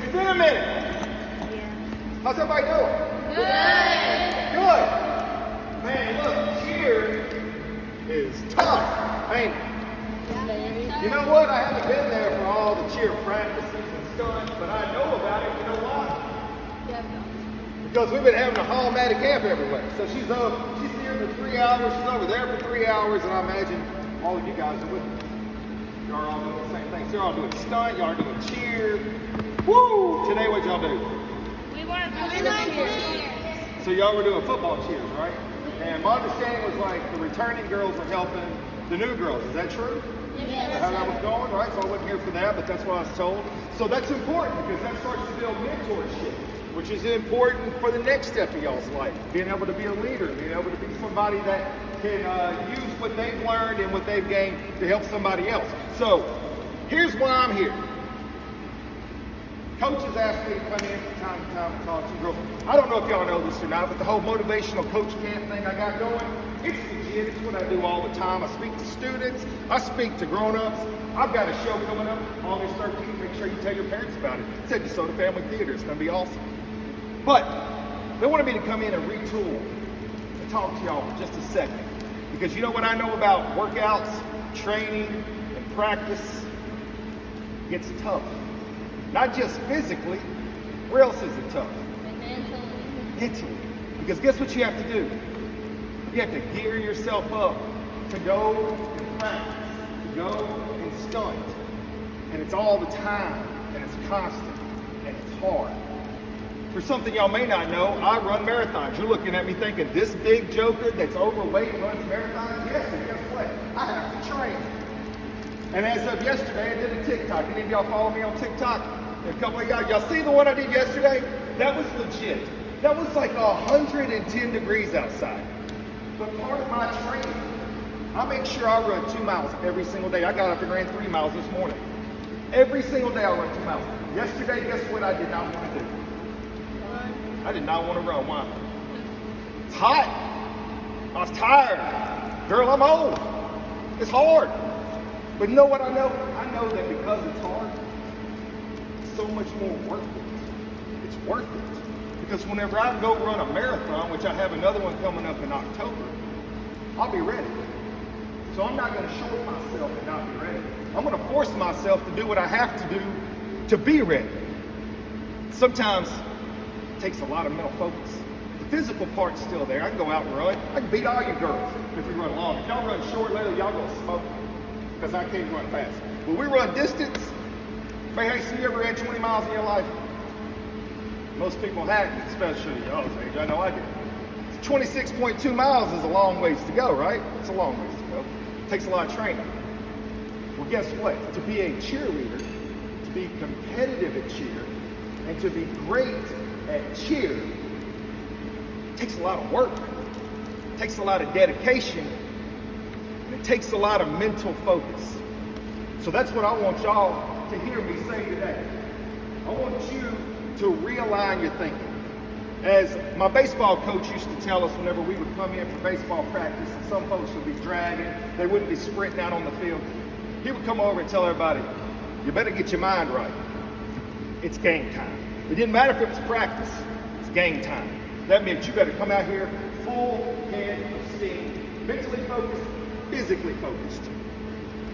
It's been a minute. How's everybody doing? Good. Man, look, cheer is tough, ain't it? You know what? I haven't been there for all the cheer practices and stunts, but I know about it. You know why? Because we've been having a hall mat at camp everywhere. So she's here for 3 hours, she's over there for 3 hours, and I imagine all of you guys are with me. Y'all are all doing the same thing. So you're all doing stunt, y'all are doing cheer. Woo! Today what y'all do? We want to do cheers. So y'all were doing football cheers, right? And my understanding was like the returning girls were helping the new girls. Is that true? Yes. How that was going, right? So I wasn't here for that, but that's what I was told. So that's important because that starts to build mentorship, which is important for the next step of y'all's life. Being able to be a leader, being able to be somebody that can use what they've learned and what they've gained to help somebody else. So here's why I'm here. Coaches ask me to come in from time to time and talk to girls. I don't know if y'all know this or not, but the whole motivational coach camp thing I got going, it's legit. It's what I do all the time. I speak to students. I speak to grown-ups. I've got a show coming up August 13th. Make sure you tell your parents about it. It's at DeSoto Family Theater. It's going to be awesome. But they wanted me to come in and retool and talk to y'all for just a second. Because you know what I know about workouts, training, and practice? It's tough. Not just physically. Where else is it tough? Mentally. Because guess what you have to do? You have to gear yourself up to go and practice, to go and stunt. And it's all the time, and it's constant, and it's hard. For something y'all may not know, I run marathons. You're looking at me thinking, this big joker that's overweight runs marathons? Yes, and guess what? I have to train. And as of yesterday, I did a TikTok. Any of y'all follow me on TikTok? A couple of y'all see the one I did yesterday? That was legit. That was like 110 degrees outside. But part of my training, I make sure I run 2 miles every single day. I got up and ran 3 miles this morning. Every single day I run 2 miles. Yesterday, guess what I did not want to do? I did not want to run. Why? It's hot. I was tired. Girl, I'm old. It's hard. But you know what I know? I know that because it's hard, it's so much more worth it. It's worth it. Because whenever I go run a marathon, which I have another one coming up in October, I'll be ready. So I'm not going to short myself and not be ready. I'm going to force myself to do what I have to do to be ready. Sometimes it takes a lot of mental focus. The physical part's still there. I can go out and run. I can beat all you girls if we run long. If y'all run short lately, y'all gonna smoke because I can't run fast. When we run distance, hey, so you ever ran 20 miles in your life? Most people haven't, especially y'all's age. I know I did. 26.2 miles is a long ways to go, right? It's a long ways to go. It takes a lot of training. Well, guess what? To be a cheerleader, to be competitive at cheer, and to be great at cheer, takes a lot of work. It takes a lot of dedication. And it takes a lot of mental focus. So that's what I want y'all to hear me say today. I want you to realign your thinking. As my baseball coach used to tell us whenever we would come in for baseball practice, and some folks would be dragging, they wouldn't be sprinting out on the field. He would come over and tell everybody, you better get your mind right. It's game time. It didn't matter if it was practice, it's game time. That means you better come out here full head of steam, mentally focused, physically focused.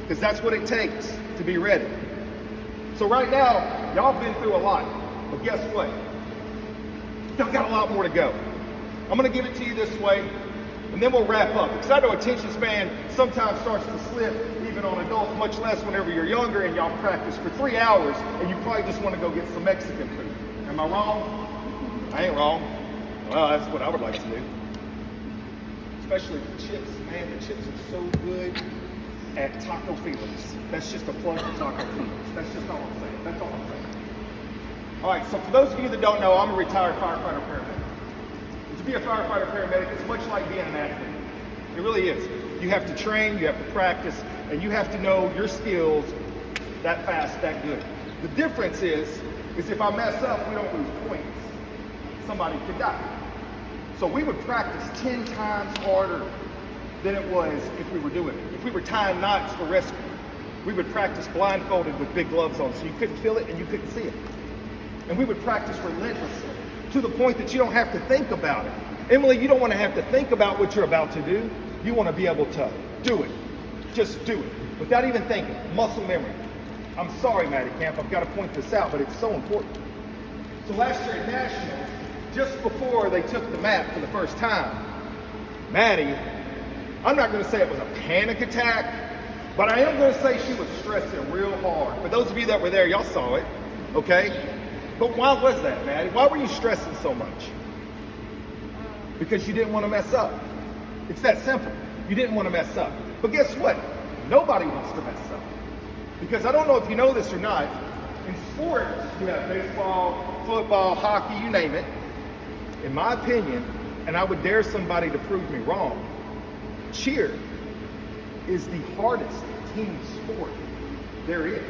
Because that's what it takes to be ready. So right now, y'all have been through a lot, but guess what? Y'all got a lot more to go. I'm gonna give it to you this way, and then we'll wrap up. Because I know attention span sometimes starts to slip, even on adults, much less whenever you're younger and y'all practice for 3 hours, and you probably just wanna go get some Mexican food. Am I wrong? I ain't wrong. Well, that's what I would like to do. Especially the chips, man, the chips are so good at Taco Felix. That's just a plug for Taco Felix. That's just all I'm saying. That's all I'm saying. All right, so for those of you that don't know, I'm a retired firefighter paramedic. And to be a firefighter paramedic, it's much like being an athlete. It really is. You have to train, you have to practice, and you have to know your skills that fast, that good. The difference is if I mess up, we don't lose points. Somebody could die. So we would practice 10 times harder than it was if we were doing it. If we were tying knots for rescue, we would practice blindfolded with big gloves on so you couldn't feel it and you couldn't see it. And we would practice relentlessly to the point that you don't have to think about it. Emily, you don't want to have to think about what you're about to do. You want to be able to do it. Just do it without even thinking. Muscle memory. I'm sorry, Maddie Camp, I've got to point this out, but it's so important. So last year at Nationals, just before they took the mat for the first time, Maddie, I'm not going to say it was a panic attack, but I am going to say she was stressing real hard. For those of you that were there, y'all saw it, okay? But why was that, Maddie? Why were you stressing so much? Because you didn't want to mess up. It's that simple. You didn't want to mess up. But guess what? Nobody wants to mess up. Because I don't know if you know this or not, in sports, you have baseball, football, hockey, you name it. In my opinion, and I would dare somebody to prove me wrong, cheer is the hardest team sport there is.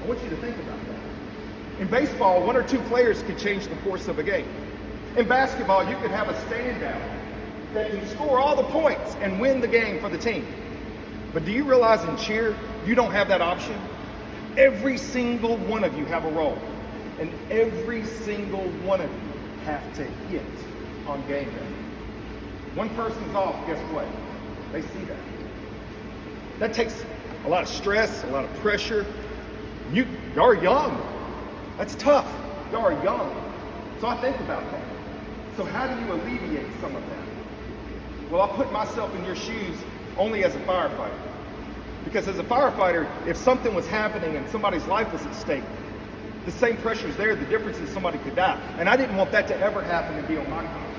I want you to think about that. In baseball, one or two players can change the course of a game. In basketball, you could have a standout that can score all the points and win the game for the team. But do you realize in cheer, you don't have that option? Every single one of you have a role. And every single one of you have to hit on game day. One person's off, guess what? They see that. That takes a lot of stress, a lot of pressure. You're young. That's tough. You're young. So I think about that. So how do you alleviate some of that? Well, I'll put myself in your shoes only as a firefighter. Because as a firefighter, if something was happening and somebody's life was at stake, the same pressure is there. The difference is somebody could die. And I didn't want that to ever happen and be on my conscience.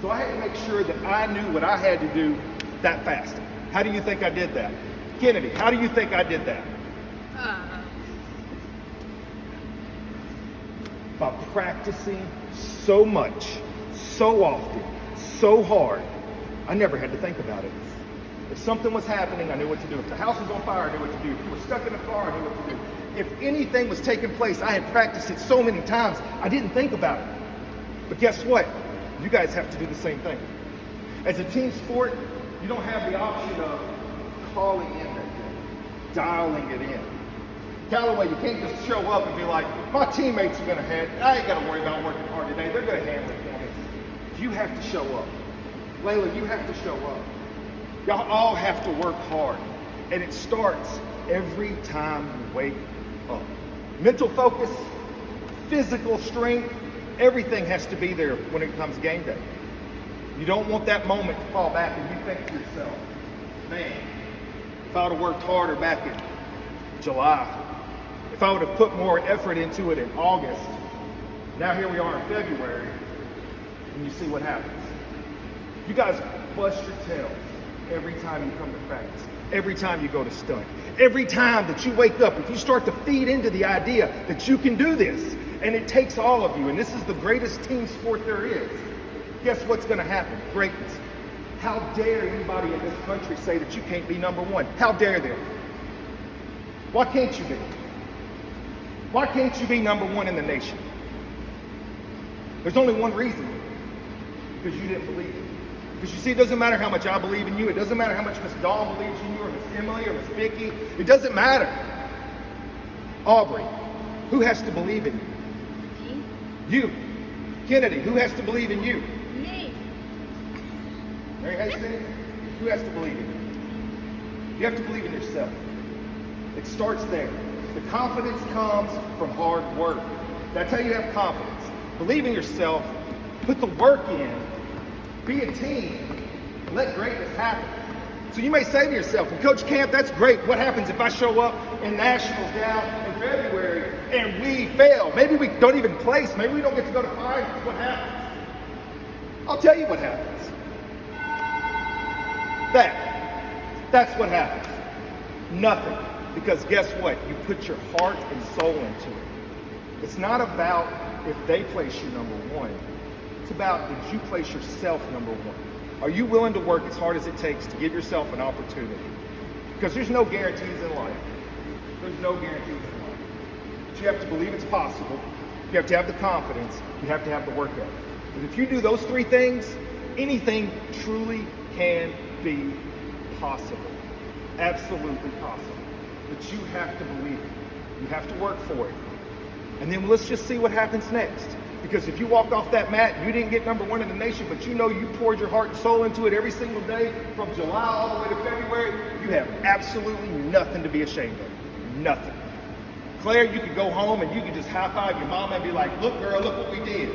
So I had to make sure that I knew what I had to do that fast. How do you think I did that? Kennedy, how do you think I did that? By practicing so much, so often, so hard, I never had to think about it. If something was happening, I knew what to do. If the house was on fire, I knew what to do. If you were stuck in a car, I knew what to do. If anything was taking place, I had practiced it so many times, I didn't think about it. But guess what? You guys have to do the same thing. As a team sport, you don't have the option of calling in that day, dialing it in. Callaway, you can't just show up and be like, my teammates are going to handle it. I ain't got to worry about working hard today. They're going to handle it for me. You have to show up. Layla, you have to show up. Y'all all have to work hard. And it starts every time you wake up. Mental focus, physical strength, everything has to be there when it comes game day. You don't want that moment to fall back and you think to yourself, man, if I would have worked harder back in July, if I would have put more effort into it in August, now here we are in February, and you see what happens. You guys bust your tails every time you come to practice, every time you go to stunt, every time that you wake up, if you start to feed into the idea that you can do this, and it takes all of you, and this is the greatest team sport there is, guess what's going to happen? Greatness. How dare anybody in this country say that you can't be number one? How dare they? Why can't you be? Why can't you be number one in the nation? There's only one reason. Because you didn't believe it. Because you see, it doesn't matter how much I believe in you. It doesn't matter how much Miss Dawn believes in you, or Miss Emily, or Miss Vicky. It doesn't matter. Aubrey, who has to believe in you? Me. You. Kennedy, who has to believe in you? Me. Mary Hastings, who has to believe in you? You have to believe in yourself. It starts there. The confidence comes from hard work. That's how you have confidence. Believe in yourself, put the work in, be a team, and let greatness happen. So you may say to yourself, well, Coach Camp, that's great. What happens if I show up in Nationals down in February and we fail? Maybe we don't even place. Maybe we don't get to go to finals. What happens? I'll tell you what happens. That's what happens. Nothing. Because guess what? You put your heart and soul into it. It's not about if they place you number one. It's about, did you place yourself number one? Are you willing to work as hard as it takes to give yourself an opportunity? Because there's no guarantees in life. There's no guarantees in life. But you have to believe it's possible. You have to have the confidence. You have to have the work ethic. And if you do those three things, anything truly can be possible. Absolutely possible. But you have to believe it. You have to work for it. And then let's just see what happens next. Because if you walk off that mat, you didn't get number one in the nation, but you know you poured your heart and soul into it every single day from July all the way to February, you have absolutely nothing to be ashamed of. Nothing. Claire, you could go home and you could just high five your mama and be like, look girl, look what we did.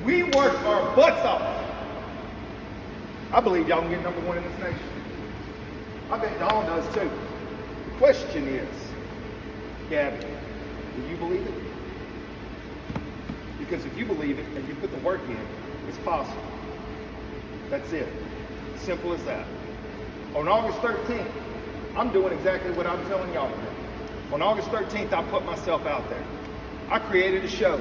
We worked our butts off. I believe y'all can get number one in this nation. I bet Dawn does too. The question is, Gabby, do you believe it? Because if you believe it and you put the work in, it's possible. That's it. Simple as that. On August 13th, I'm doing exactly what I'm telling y'all to do. On August 13th, I put myself out there. I created a show.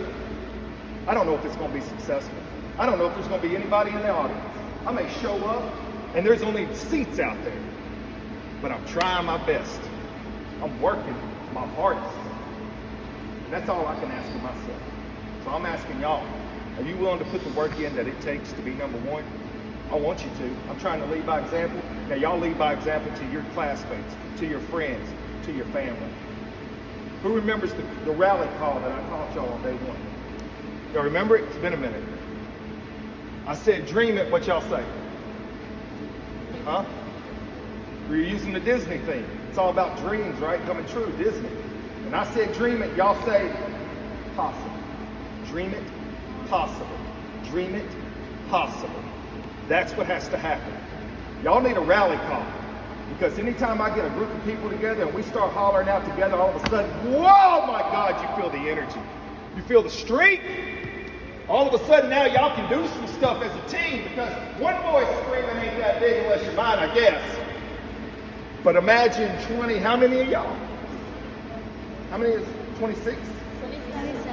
I don't know if it's going to be successful. I don't know if there's going to be anybody in the audience. I may show up and there's only seats out there. But I'm trying my best. I'm working my hardest. And that's all I can ask of myself. So I'm asking y'all, are you willing to put the work in that it takes to be number one? I want you to. I'm trying to lead by example. Now y'all lead by example to your classmates, to your friends, to your family. Who remembers the rally call that I taught y'all on day one? Y'all remember it? It's been a minute. I said, dream it, what y'all say? Huh? We're using the Disney theme. It's all about dreams, right? Coming true, Disney. And I said, dream it, y'all say, possible. Dream it, possible. Dream it, possible. That's what has to happen. Y'all need a rally call. Because anytime I get a group of people together and we start hollering out together, all of a sudden, whoa, my God, you feel the energy. You feel the streak. All of a sudden now y'all can do some stuff as a team because one voice screaming ain't that big unless you're mine, I guess. But imagine 20, how many of y'all? How many is 26?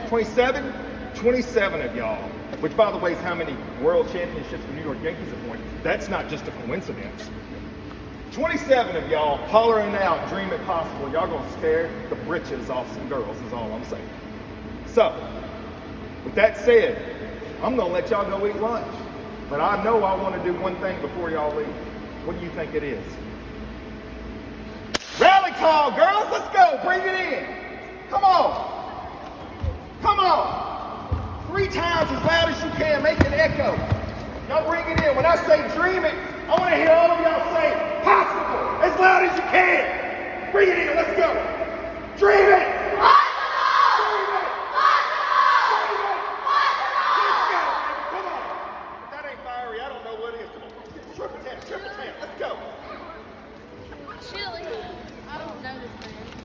27? 27 of y'all. Which, by the way, is how many world championships the New York Yankees have won. That's not just a coincidence. 27 of y'all hollering out, dream it possible. Y'all gonna scare the britches off some girls is all I'm saying. So, with that said, I'm gonna let y'all go eat lunch. But I know I wanna do one thing before y'all leave. What do you think it is? Rally call, girls, let's go, bring it in. Come on. Come on. 3 times as loud as you can, make it echo. Y'all bring it in. When I say dream it, I want to hear all of y'all say possible as loud as you can. Bring it in, let's go.